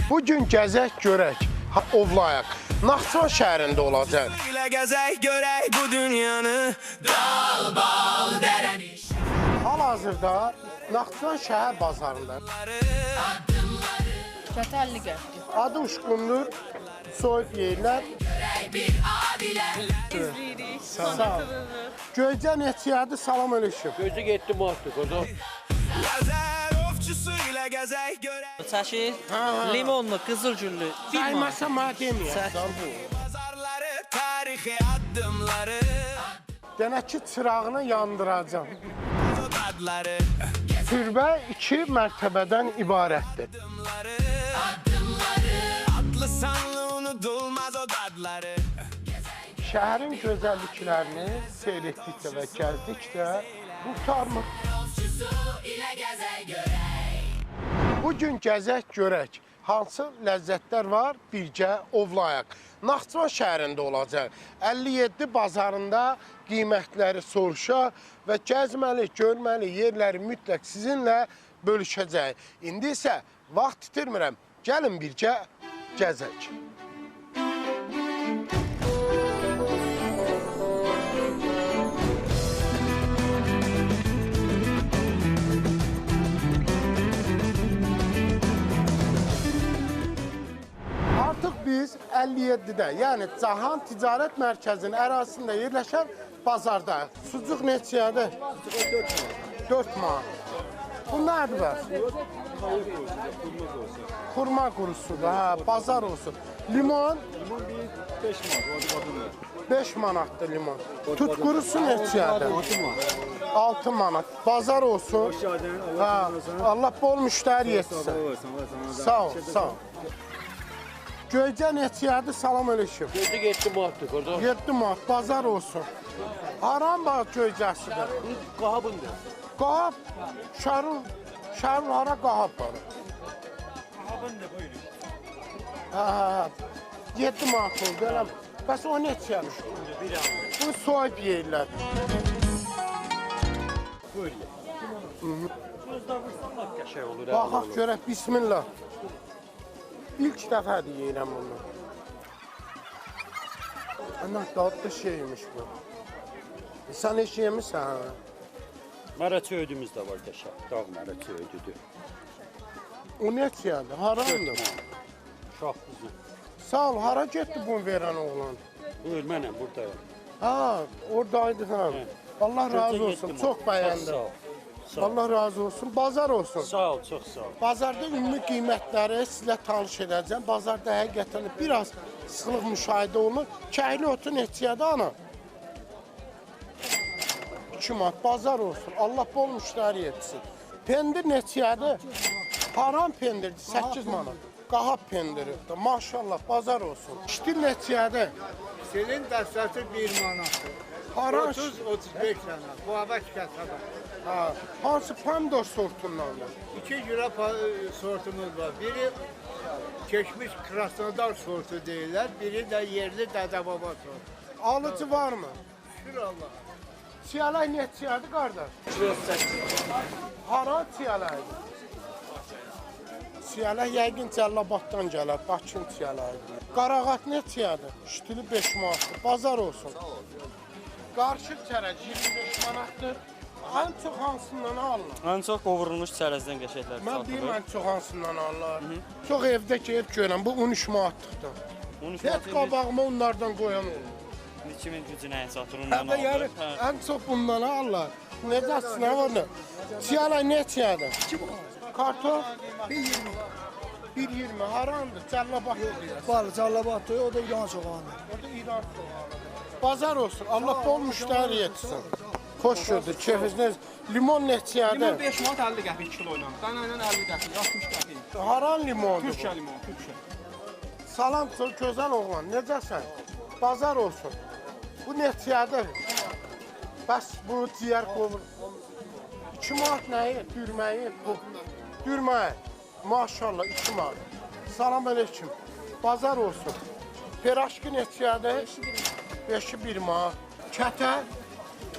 Bugün gəzək görək, ovlayaq. Naxçıvan şəhərində olacaq. Gəzək görək bu dünyanı. Dal bal dərəniş. Hal-hazırda Naxçıvan şəhər bazarında. Çətalli qəfdir. Adı uçqundur, soyub yeyirlər. İzləyirik. Sağ ol. Göycə neçədir? Salam aleyküm. Gözü getdi matdı, qoca. Gəzər ovçusu ilə gəzək görək. Çəşi, Ha. limonlu, qızılgüllü. Saymasa mənə deməyəsən bu. Bazarları, tarixi addımları. Denə ki, çırağını yandıracam. O dadları, Türbə 2 mərtəbədən ibarətdir. addımları. Adlı sanlı unudulmaz o dadları. Şəhərin gözəlliklərini seyr etdikcə və gəzdikcə qurtarmır. Bugün gəzək görək, hansı ləzzətlər var, birgə ovlayaq. Naxçıvan şəhərində olacaq. 57 bazarında qiymətləri soruşa və gəzməli, görməli yerləri mütləq sizinlə bölüşəcək. İndi isə vaxt itirmirəm, gəlin birgə gəzək. Artıq biz 57-də, yəni Cahan Ticarət Mərkəzinin ərazisində yerləşən bazardayıq. Sucuq neçədir? 4 manat. Bu nədir bəs? Xurma qurusudur, hə, bazar olsun. Limon? 5 manatdır limon. Tut qurusu neçədir? 6 manat. Bazar olsun. Ha, Allah bol müştəri yetsin. Sağ ol, sağ ol. Göycə neçədir? Salam aleyküm. Gözü getdi matdı, qoca. 7 manat, bazar olsun. Haram bax göycəsidir. Qahabındır. Qahab, şarul hara qahab var? Qahabındır, buyurun. Hə, 7 manat oldu, elə. Bəs o neçədir? Bu soyub yeyirlər. Buyurun. Gözdə vursan lap qəşəng olur. Baxaq görək, bismillah. İlk dəfədir yeyirəm bunu. Ana, dadlı şeymiş bu. Sən heç yemirsən, hə? Mərəçi ödümüz də var qəşəng. Dağ mərəçi ödüdür. O neçədir? Harandır? Şah quzu. Sağ ol, hara getdi bunu verən oğlan? Buyur, mənəm buradayım. Ha, oradaydı ha. Allah razı olsun, çox bəyəndim. Sağ ol. Allah razı olsun, bazar olsun. Sağ ol, çox sağ ol. Bazarda ümumi qiymətləri sizlə tanış edəcəm. Bazarda həqiqətən biraz sıxlıq müşahidə olunur. Kəhli otu neçədir ana? 2 manat, bazar olsun. Allah bol müştəri etsin. Pendir neçədir? Haram pendirdir, 8 manat. Qahab pendiri, maşallah, bazar olsun. Ştil neçədir? Senin dəstəsi 1 manatdır. Haran 30-35 manat. Bu hava şikayətə. Ha, hansı pomidor sortundandır? 2 cürə sortumuz var. Biri keçmiş Krasnodar sortu deyirlər, biri də yerli Dədəbaba sortu. Alıcı varmı? Şükür Allah. Çiyələk neçədir qardaş? Hara çiyələkdir? Çiyələk yəqin Cəllabaddan gələr, Bakın çiyələyidir. Qarağat neçədir? Ştili 5 manatdır, bazar olsun. Qarışıq çərəc 25 manatdır. Ən çox hansından alınır? Ən çox qovurulmuş çərəzdən qəşəklər Mən satılır. deyim, ən çox hansından alırlar. Çox evdə gəlib görəm, bu 13 manatlıqdır. 13 Heç manat qabağıma onlardan qoyan olur. kimin gücünə satır Hə ondan də yəni alır. ən çox bundan alırlar. Necəsin, nə var nə? Çiyələk neçədir? Kartof 1.20. Harandır? Cəllabad deyirsən. Var, Cəllabaddır, o da İran soğanı. Orada İran soğanı. Bazar olsun. Allah bol müştəri yetsin. Xoş gördük. Keyfiniz. Limon neçədir? Limon 5 manat 50 qəpik kilo ilə. Dana ilə 50 qəpik, 60 qəpik. Haran limondur? Türkçə limon, Türkçə. Salam çox gözəl oğlan. Necəsən? Bazar olsun. Bu neçədir? Bəs bu ciyər qovur. 2 manat nəyi? Dürməyi? Bu. Dürməyi. Maşallah 2 manat. Salam aleyküm. Bazar olsun. Peraşki neçədir? 5'i 1 manat. Kətə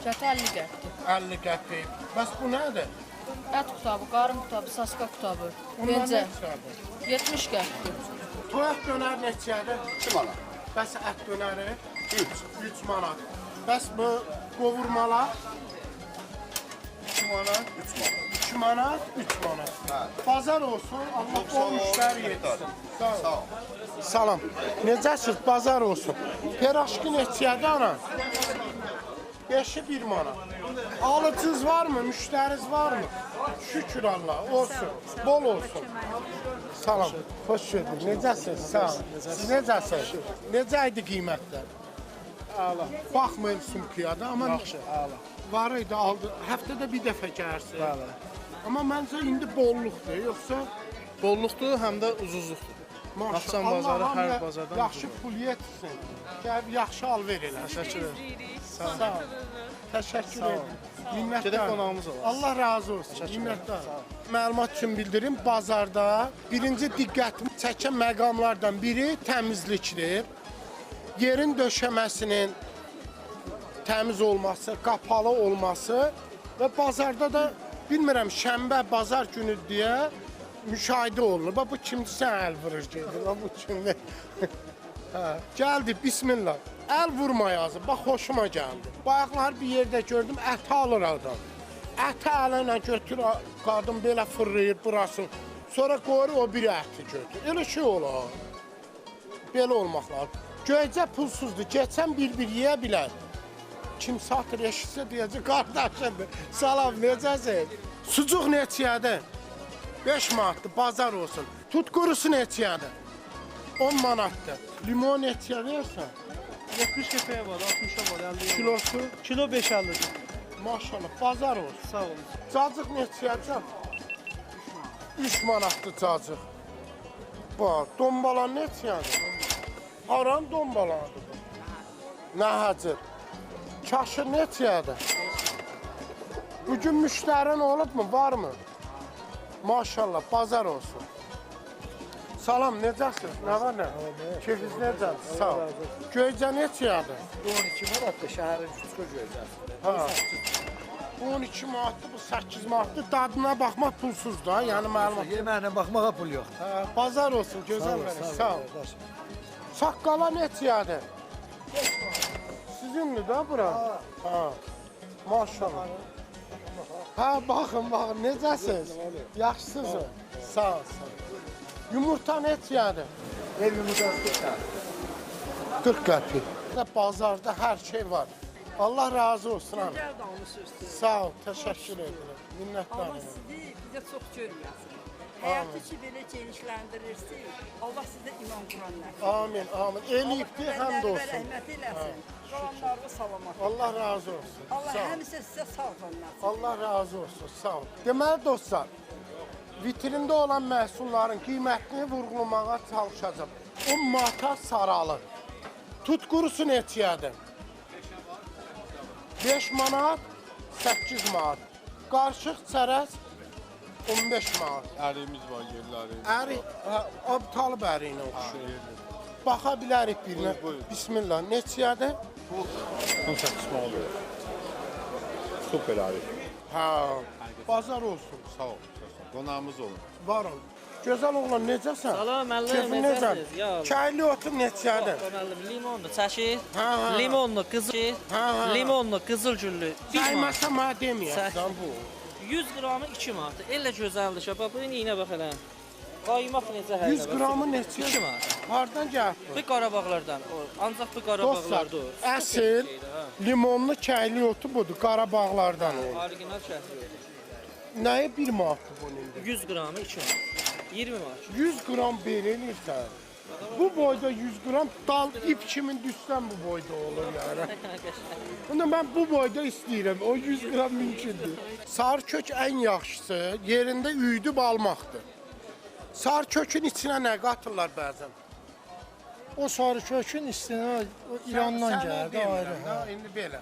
Çətalli qəfdir. 50 qəpik. Bəs bu nədir? Ət qutabı, qarın qutabı, saska qutabı. Onlar Bencə neçədir? 70 qəpik. Toyaq dönər neçədir? 2 manat. Bəs ət dönəri? 3. 3 manat. Bəs bu qovurmalar? 2 manat, 3 manat. 2 manat, 3 manat. Hə. Bazar olsun, Allah Çox sağ bol ol, müştəri minnətdarım. yetsin. Sağ ol. Sağ ol. Salam. Necəsiz? Bazar olsun. Peraşki neçədir ana? 5'i 1 manat. Alıcınız var mı? Müşteriniz var mı? Şükür Allah. Olsun. Bol olsun. Salam. Hoş geldin. Necəsiniz? Sağ ol. Siz necəsiniz? Necə idi qiymətlər? Allah. Baxmayın sumkiyada amma yaxşı. Allah. Var idi aldı. Həftədə bir dəfə gəlirsən. Bəli. Amma məncə indi bolluqdur, yoxsa Bolluqdur, həm də ucuzluqdur. Naxçıvan bazarı hər bazardan yaxşı pul yetsin. Gəl yaxşı alver elə. Təşəkkür edirəm. Sağ ol. Təşəkkür edirəm. Gedək Minnətdaram. qonağımız olar. Allah razı olsun. Minnətdaram. Məlumat üçün bildirim, bazarda birinci diqqətimi çəkən məqamlardan biri təmizlikdir. Yerin döşəməsinin təmiz olması, qapalı olması və bazarda da bilmirəm şənbə, bazar günü deyə müşahidə olunur. Bax bu kimsə əl vurur gedir. Bax bu kimdir? Hə, gəldi bismillah. Əl vurma yazır. Bax xoşuma gəldi. Bayaqlar bir yerdə gördüm, əti alır adam. Əti ələ ilə götür, qadın belə fırlayır burasını. Sonra qoyur o biri əti götür. Elə şey olar. Belə olmaq lazım. Göycə pulsuzdur. Keçən bir yeyə bilər. Kim satır eşitsə deyəcək, qardaşındır. Salam, necəsiz? Sucuq neçədir? 5 manatdır, bazar olsun. Tut qurusu neçədir? 10 manatdır. Limon neçə versən? 70 qəpiyə var, 60-a var, 50-yə. Kilosu? Kilo 5.50-dir. Maşallah, bazar olsun. Sağ olun. Cacıq neçədir? 3 manatdır cacıq. Bax, dombalan neçədir? Haran dombalandır? Nə həcir? Kaşır neçədir? Bugün müştərin olub mu, var mı? Maşallah, bazar olsun. Salam, necəsiniz? Nə var nə? Keyfiniz necədir? Sağ ol. Göycə neçədir? 12 manatdır şəhərin küçük gözəl. Ha. Bu 12 manatdır, bu 8 manatdır. Dadına baxmaq pulsuz da, yəni məlumat. Yeməklə baxmağa pul yox. Ha, bazar olsun, gözəl mənim. Sağ ol. Saqqala neçədir? Sizindir də bura? Ha. Maşallah. Ha, baxın, necəsiniz? Yaxşısınız? Sağ ol, sağ ol. Yumurta neçədir? Ev yumurtası 40 qəpik. Bazarda hər şey var. Allah razı olsun hanım. Sağ ol, təşəkkür edirəm. Minnətdarım. Allah sizi bizə çox görməsin. Həyatı ki belə genişləndirirsin. Allah sizə iman Quran nəsil. Amin, amin. Eləyibdir, həmd olsun. Rəhmət eləsin. Qalanlarını salamat. Allah razı olsun. Allah Sağ ol. həmişə sizə sağ olsun. Allah razı olsun, sağ ol. Deməli dostlar, vitrində olan məhsulların qiymətini vurğulamağa çalışacağım. 10 manata saralır. Tut qurusu neçədir? 5 manat, 8 manat. Qarışıq çərəz 15 manat. Əriyimiz var, yerləri. Əri, abtalıb əriyinə oxşuyur. Baxa bilərik birinə. Bismillah, neçədir? 18 manat olur. Super abi. Hə, bazar olsun. Sağ ol. Qonağımız olun. Var ol. Gözəl oğlan, necəsən? Salam, müəllim, Keyfin necəsiz? Ya Allah. Çaylı otu neçədir? Müəllim, limonlu, çəşir, Hə, hə. limonlu, qızıl, hə. limonlu, qızıl güllü, 1 manat. Saymasa mənə deməyəsən bu. 100 qramı 2 manat. Elə gözəldir şəbab. Bu iynə bax elə. Qaymaq necə hər 100 qramı neçə? 2 manat. Hardan gəlib? Bu Qarabağlardan. Ancaq bu Dostlar, Qarabağlarda olur. əsl limonlu kəyli otu budur, Qarabağlardan olur. Orijinal şəhər. Nəyə 1 manatdır bunun indi? 100 qramı 2 manat. 20 manat. 100 qram verilirsən. Bu boyda 100 qram dal ip kimi düşsən bu boyda olur yəni. Bunda mən bu boyda istəyirəm. O 100 qram mümkündür. Sarı kök ən yaxşısı yerində üydüb almaqdır. Sarı kökün içinə nə qatırlar bəzən? O sarı kökün üstünə İrandan Sənə gəldi demirəm, ayrı. ha, İndi belə.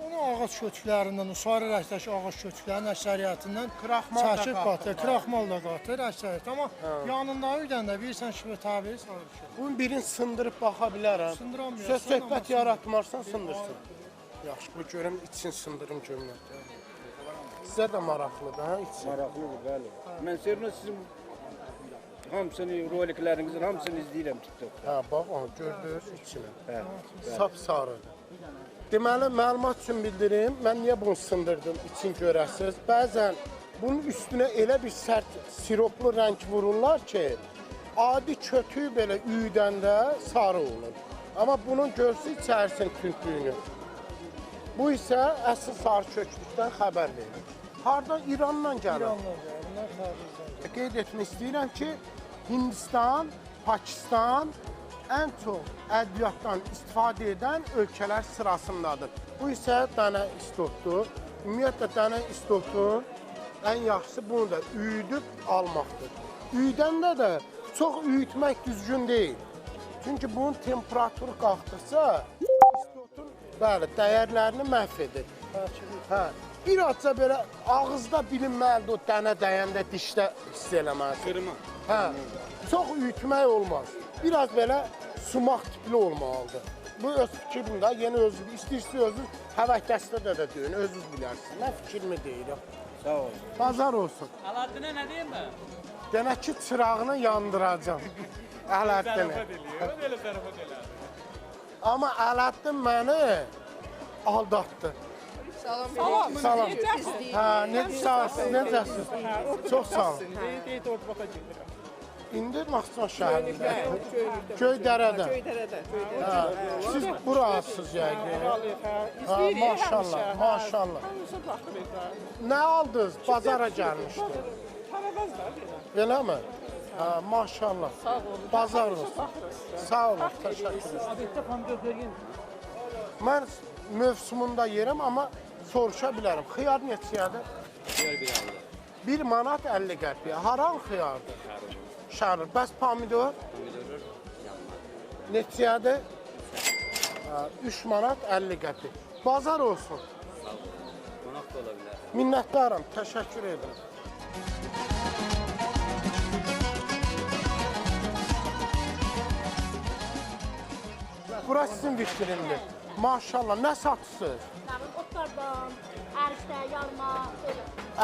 Onu ağac köklərindən, o sarı rəngdəki ağac köklərinin əksəriyyətindən Kraxmal da çəkib qatırlar. qatır, kraxmal da qatır əksəriyyət. Amma yanında üydəndə bilirsən ki, tabi sarı kök. Bunun birini sındırıb baxa bilərəm. Sındıramıyorsun, Söz söhbət amma yaratmarsan sındırsın. Yaxşı, bu görüm için sındırım gömləkdə. Sizə də maraqlıdır, hə? İçin. Maraqlıdır, bəli. Mən sevinirəm sizin hamısını, roliklərinizin hamısını izləyirəm TikTokda. Hə, bax, onu gördünüz içinə. Bəli. Sapsarı. Deməli, məlumat üçün bildirim, mən niyə bunu sındırdım için görəsiniz. Bəzən bunun üstünə elə bir sərt siroplu rəng vururlar ki, adi kötüyü belə üydəndə sarı olur. Amma bunun görsün içərisin tündlüyünü. Bu isə əsl sarı köklükdən xəbər verir. Hardan? İrandan gəlir. İrandan gəlir, bunlar xaricdən. Qeyd etmək istəyirəm ki, Hindistan, Pakistan ən çox ədviyyatdan istifadə edən ölkələr sırasındadır. Bu isə dənə istotdur. Ümumiyyətlə, dənə istotun ən yaxşısı bunu da üyüdüb almaqdır. Üydəndə də çox üyütmək düzgün deyil. Çünki bunun temperaturu qalxdıqca istotun dəyərlərini məhv edir. Hə, bir azca belə ağızda bilinməlidir o dənə dəyəndə dişdə hiss eləməlidir. Qırma. Hə, çox üyütmək olmaz. Biraz belə sumaq tipli olmalıdır. Bu öz fikrimdə, yeni özünüz, istəyirsiniz özünüz həvəkdəstə də deyin, özünüz bilərsiniz. Mən fikrimi deyirəm. Sağ olun. Bazar olsun. Aladdinə nə deyim mən? Denə ki, çırağını yandıracam. Ələddini. Elə zarafat elə. Amma Ələddin məni aldatdı. Salam. Hə, necəsiniz? Çox sağ olun. İndi Naxçıvan şəhərində. Göydərədə. Siz burasınız yəqin. Maşallah, maşallah. Nə aldınız? Bazara gəlmişdi. Elə mi? Maşallah. Bazar olsun. Sağ olun, təşəkkür ederim. Mən mövsumunda yerim, amma soruşa bilərəm. Xiyar neçəyədir? Xiyar bir aldı. 1 manat 50 qəpiyə. Haran xiyardır? Şarır. Bəs pomidor? Pomidorlar yanmadı. Neçəyədir? 3 manat 50 qəpik. Bazar olsun. Sağ olun. Qonaq da ola bilər. Minnətdaram. Təşəkkür edirəm. Bura sizin vitrindir. Maşallah. Nə satırsınız? Otlardan, ərişdə, yarma,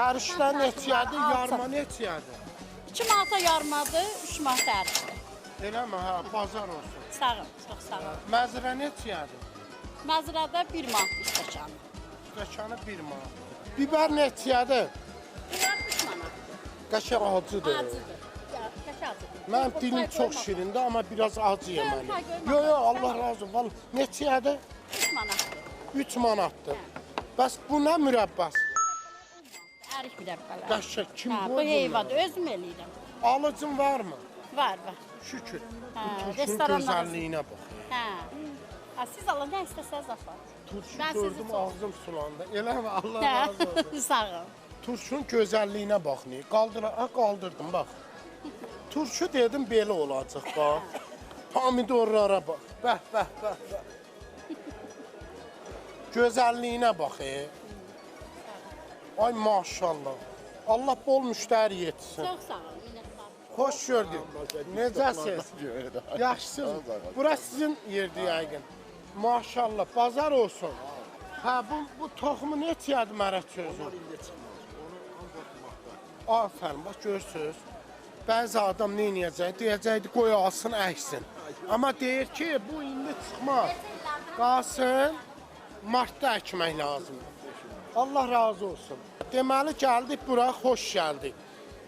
Ərişdə neçəyədir? Yarma neçəyədir? 2 manata yarmadır, 3 manata ərişdə. Eləmi? Hə, bazar olsun. Sağ ol, çox sağ ol. Məzrə neçəyədir? Məzrədə 1 manat stəkanı. Stəkanı 1 manat. Biber neçəyədir? Bunlar 3 manat. Qəşəng acıdır. Acıdır. Qəşəng acıdır. Mənim dilim çox şirindir, amma biraz acı yeməli. Yox, yox, Allah razı olsun. Vallahi neçəyədir? 3 manatdır. 3 manatdır. Bəs bu nə mürəbbəsi? Ərik mürəbbələr. Qəşəng kim Bu qoydu? heyvadır, özüm eləyirəm. Alıcın varmı? Var. Şükür. Hə, Bu turşunun restoranlar. gözəlliyinə bax. Hə. Siz alın, nə istəsəniz apar. Turşu Mən sizi gördüm, çox- ağzım sulandı. Eləmi? Allah Hə, razı olsun. sağ ol. Turşunun gözəlliyinə bax. Qaldırdım, bax. Turşu dedim belə olacaq, bax. Pomidorlara bax. Bəh, bəh, bəh, bəh. Gözəlliyinə bax. Ay maşallah. Allah bol müştəri yetsin. Çox sağ ol, minnətdarım. Xoş gördük. Necəsiz? Yaxşısınız. Bura sizin yerdir yəqin. Maşallah, bazar olsun. Hə, bu toxumu neçədir mərət sözü? Afərin, bax görürsünüz. Bəzi adam nə edəcək? Deyəcəkdi, qoy alsın, əksin. Amma deyir ki, bu indi çıxmaz. Qalsın, martda əkmək lazımdır. Allah razı olsun. Deməli, gəldik bura, xoş gəldik.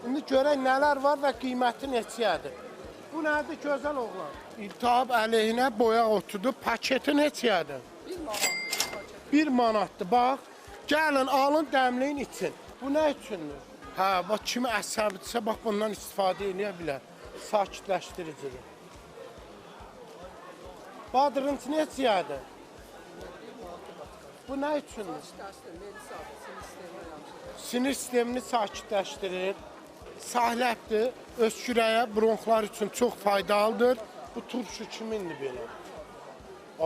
İndi görək nələr var və qiyməti neçəyədir. Bu nədir, gözəl oğlan? İltihab əleyhinə boyaq otudu, paketi neçəyədir? 1 manatdır, bax. Gəlin, alın, dəmləyin için. Bu nə üçündür? Hə, bax, kimi əsəbidirsə, bax, bundan istifadə edə bilər. Sakitləşdiricidir. Badırıncı neçəyədir? Bu nə üçündür? Sinir sistemini sakitləşdirir. Sahləbdir, öskürəyə, bronxlar üçün çox faydalıdır. Bu turşu kimindir belə?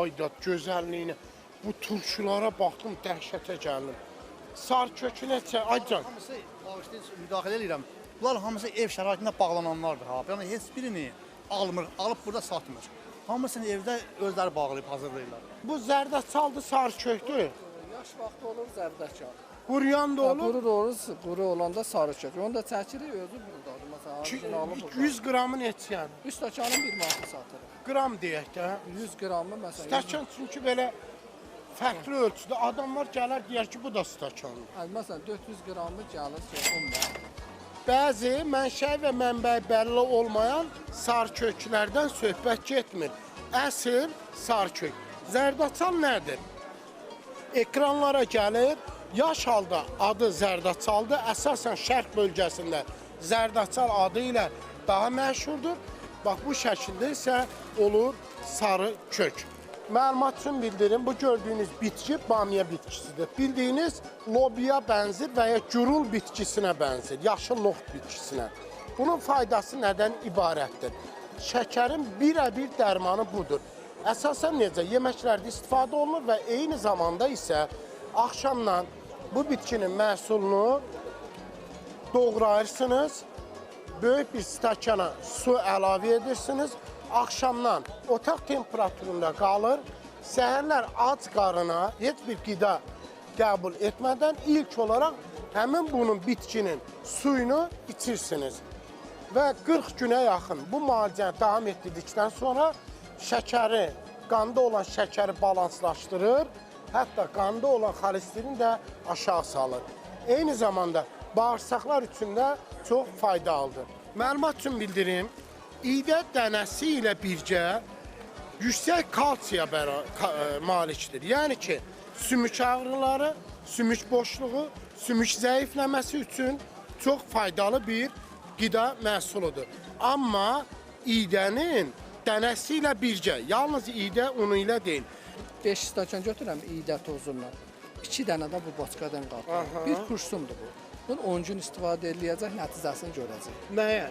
Ayda, gözəlliyinə. Bu turşulara baxdım, dəhşətə gəldim. Sar kökü neçə? Aycan. Hamısı müdaxilə edirəm. Bunlar hamısı ev şəraitində bağlananlardır ha. Yəni heç birini almır, alıb burada satmır. Hamısını evdə özləri bağlayıb hazırlayırlar. Bu zərdaçaldır, sar kökdür. Yaş vaxtı olur zərdəçal. Quruyan da olur. Quru da olur, quru olanda sarı kök. Onu da çəkirik, özü burdadır. Məsələn, orijinalı burada. 100 qramı neçəyədir? 100 stəkanın 1 manata satırıq. Qram deyək də. 100 qramı məsələn. Stəkan çünki belə fərqli ölçüdə adamlar gələr deyər ki, bu da stəkandır. Məsələn 400 qramı gəlir 10 manat. Bəzi mənşəyi və mənbəyi bəlli olmayan sarı köklərdən söhbət getmir. Əsl sarı kök. Zərdaçal nədir? Ekranlara gəlir, yaş halda adı zərdaçaldır. Əsasən şərq bölgəsində zərdaçal adı ilə daha məşhurdur. Bax, bu şəkildə isə olur sarı kök. Məlumat üçün bildirim, bu gördüyünüz bitki bamya bitkisidir. Bildiyiniz lobiya bənzir və ya gürul bitkisinə bənzir, yaşıl noxud bitkisinə. Bunun faydası nədən ibarətdir? Şəkərin birə-bir dərmanı budur. Əsasən necə? Yeməklərdə istifadə olunur və eyni zamanda isə axşamdan bu bitkinin məhsulunu doğrayırsınız, böyük bir stəkana su əlavə edirsiniz, axşamdan otaq temperaturunda qalır, səhərlər ac qarına heç bir qida qəbul etmədən ilk olaraq həmin bunun bitkinin suyunu içirsiniz. Və 40 günə yaxın bu müalicəni davam etdirdikdən sonra şəkəri, qanda olan şəkəri balanslaşdırır, hətta qanda olan xolesterini də aşağı salır. Eyni zamanda bağırsaqlar üçün də çox faydalıdır. Məlumat üçün bildirim, iğdə dənəsi ilə birgə yüksək kalsiya malikdir. Yəni ki, sümük ağrıları, sümük boşluğu, sümük zəifləməsi üçün çox faydalı bir qida məhsuludur. Amma iğdənin dənəsi ilə birgə, yalnız iğdə unu ilə deyil. 5 stəkan götürürəm iğdə tozundan. 2 dənə də bu boçkadan qalır. Bir kursumdur bu. Bunu 10 gün istifadə edəcək, nəticəsini görəcək. Nəyə?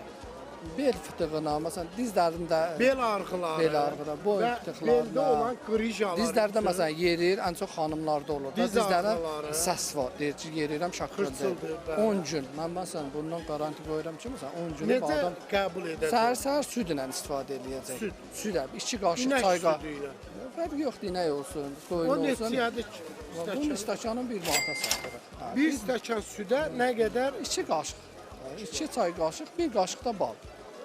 Bel fıtığına, məsələn dizlərində bel ağrıları, boyun fıtıqlarına, beldə olan qrijalar. Dizlərdə məsələn yerir, ən çox xanımlarda olur. Dizlərdən səs var, deyir ki, yerirəm şakırdır. 10 gün, mən məsələn bundan qaranti qoyuram ki, məsələn 10 günü bu adam qəbul edəcək? Səhər süd ilə istifadə edəcək. Süd, 2 qaşıq çay qaşıq. Fərq yoxdur, inək olsun, qoyun olsun. O neçədir? Bunun stəkanın 1 manata satırıq. Bir stəkan südə nə qədər? 2 qaşıq. 2 çay qaşıq, 1 qaşıq da bal.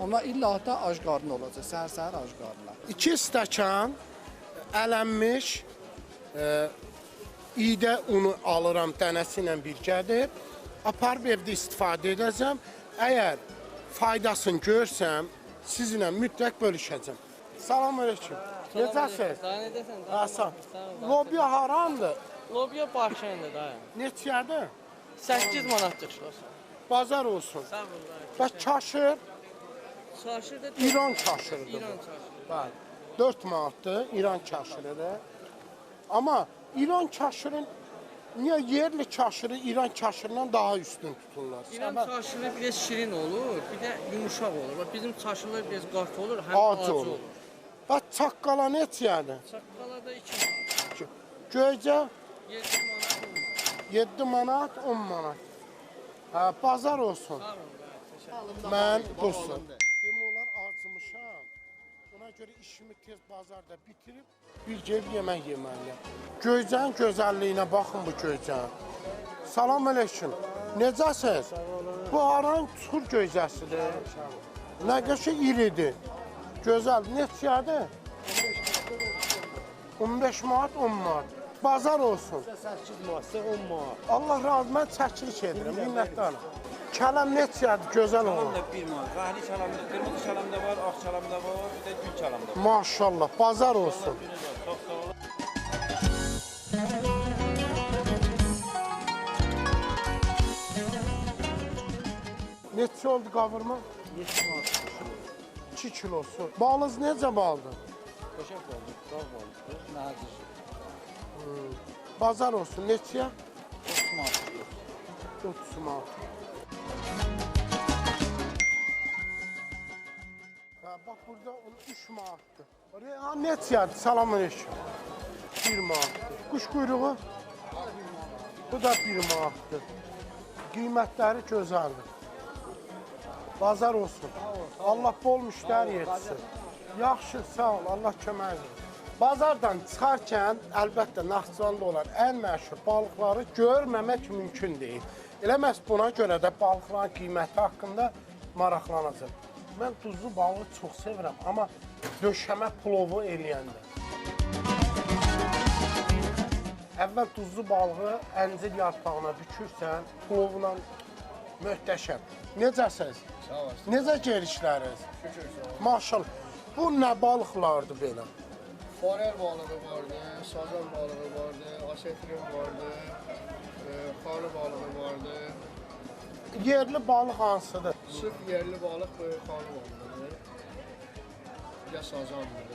Amma illa da ac qarnı olacaq, səhər-səhər ac qarnına. 2 stəkan ələnmiş iğdə unu alıram, dənəsi ilə birgədir. Aparıb evdə istifadə edəcəm. Əgər faydasını görsəm, sizinlə mütləq bölüşəcəm. Salam aleyküm. Necəsiniz? Daha nə desən? Asan. Lobiya harandır? Lobiya Bakıyandır da. Neçədir? 8 manatdır şurası. Bazar olsun. Sağ ol. Və kaşır? Çarşı da İran kaşırıdır. İran çarşı. Bəli. 4 manatdır İran kaşırıdır. Amma İran kaşırın niyə yerli kaşırı İran kaşırından daha üstün tuturlar? İran çarşıları biraz şirin olur, bir də yumuşaq olur. Bax bizim çarşılar biraz qart olur, həm Acı olur. Bax çaqqala neçədir? Çaqqala da 2 manat. Göycə 7 manat, 10 manat. 7 manat, 10 manat. Hə, bazar olsun. Mən dostum. Demə olar acımışam. Ona görə işimi tez bazarda bitirib bir gel yemək yeməliyəm. Göycənin gözəlliyinə baxın bu göycənin. Salam aleyküm. Necəsiniz? Bu haranın çuxur göycəsidir. Nə qəşəng iridir. Gözəl. Neçədir? 15 manat, 10 manat. Bazar olsun. 8 manat, 10 manat. Allah razı, mən çəkiliş edirəm, minnətdarım. Kələm neçədir, gözəl olur. 1 manat. Qahli kəlamda, qırmızı kəlamda var, ağ kəlamda var, bir də gül kəlamda var. Maşallah, bazar olsun. Çox sağ olun. Neçə oldu qavurma? 7 manat. 2 kilosu. Balınız necə baldır? Qəşəng baldır, dağ baldır, nazik. Bazar olsun, neçəyə? 30 manat. 30 manat. Bax, burada 3 manatdır. Reyhan neçədir? Salam aleyküm. 1 manatdır. Quş quyruğu? Bu da 1 manatdır. Qiymətləri gözəldir. Bazar olsun. Allah bol müştəri yetsin. Yaxşı, sağ ol. Allah kömək edin. Bazardan çıxarkən əlbəttə Naxçıvanda olan ən məşhur balıqları görməmək mümkün deyil. Elə məhz buna görə də balıqların qiyməti haqqında maraqlanacaq. Mən duzlu balığı çox sevirəm, amma döşəmə plovu eləyəndə. Əvvəl duzlu balığı əncir yarpağına bükürsən, plovla möhtəşəm. Necəsiniz? Sağ olasın. Necə gelişləriniz? Şükür sağ olun. Maşallah. Bu nə balıqlardır belə? Forel balığı vardı, sazan balığı vardı, asetrin vardı, xarı balığı vardı. Yerli balıq hansıdır? Sırf yerli balıq xarı balığıdır. Ya sazandır.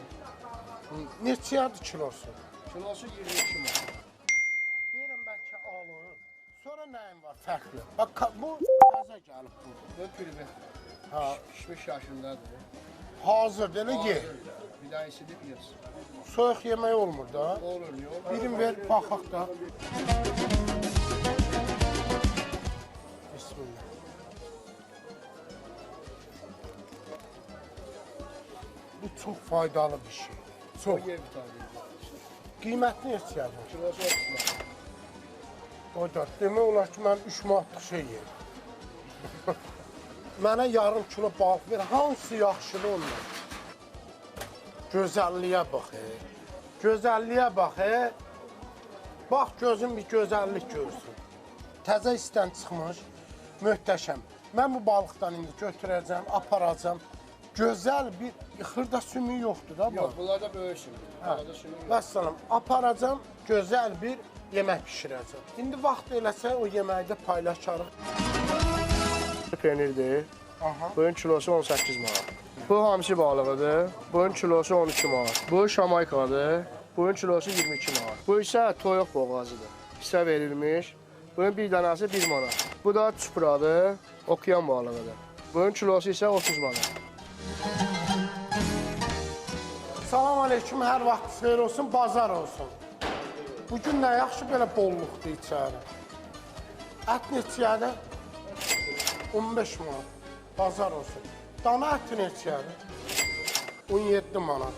Neçədir kilosu? Kilosu 22 manat. Deyirəm bəlkə alır. Sonra nəyim var fərqli? Bax bu təzə gəlib bu. Bu pürbe. Ha, Pişmiş yaşındadır. hazır elə ye. Bir daha isidip yersin. Soyuq yemək olmur da. Olur yok. Birim ver, baxaq da. Bismillah. Bu çox faydalı bir şey. Çox. Yer bir tane. Qiymətini neçədir? Kilosu 30 manat. O da demək olar ki, mən 3 manatlıq şey yerim. Mənə yarım kilo balıq ver. Hansı yaxşıdır onlar? Gözəlliyə bax. Gözəlliyə bax. Bax gözüm bir gözəllik görsün. Təzə istən çıxmış. Möhtəşəm. Mən bu balıqdan indi götürəcəm, aparacam. Gözəl bir xırda sümüyü yoxdur da bu. Yok bunlarda böyük sümük. Bunlarda sümük yok. Vəssalam, aparacam, gözəl bir yemək bişirəcəm. İndi vaxt eləsə o yeməyi də paylaşarıq. Peynirdir. Aha. Bunun kilosu 18 manat. Bu hamsi balığıdır. Bunun kilosu 12 manat. Bu şamaykadır. Bunun kilosu 22 manat. Bu isə toyuq boğazıdır. Hisə verilmiş. Bunun bir dənəsi 1 manat. Bu da çupradır. Okyan balığıdır. Bunun kilosu isə 30 manat. Salam aleyküm, hər vaxt xeyir olsun, bazar olsun. Bugün nə yaxşı belə bolluqdur içəri. Ət neçədir? 15 manat. Bazar olsun. Dana əti neçədir? 17 manat.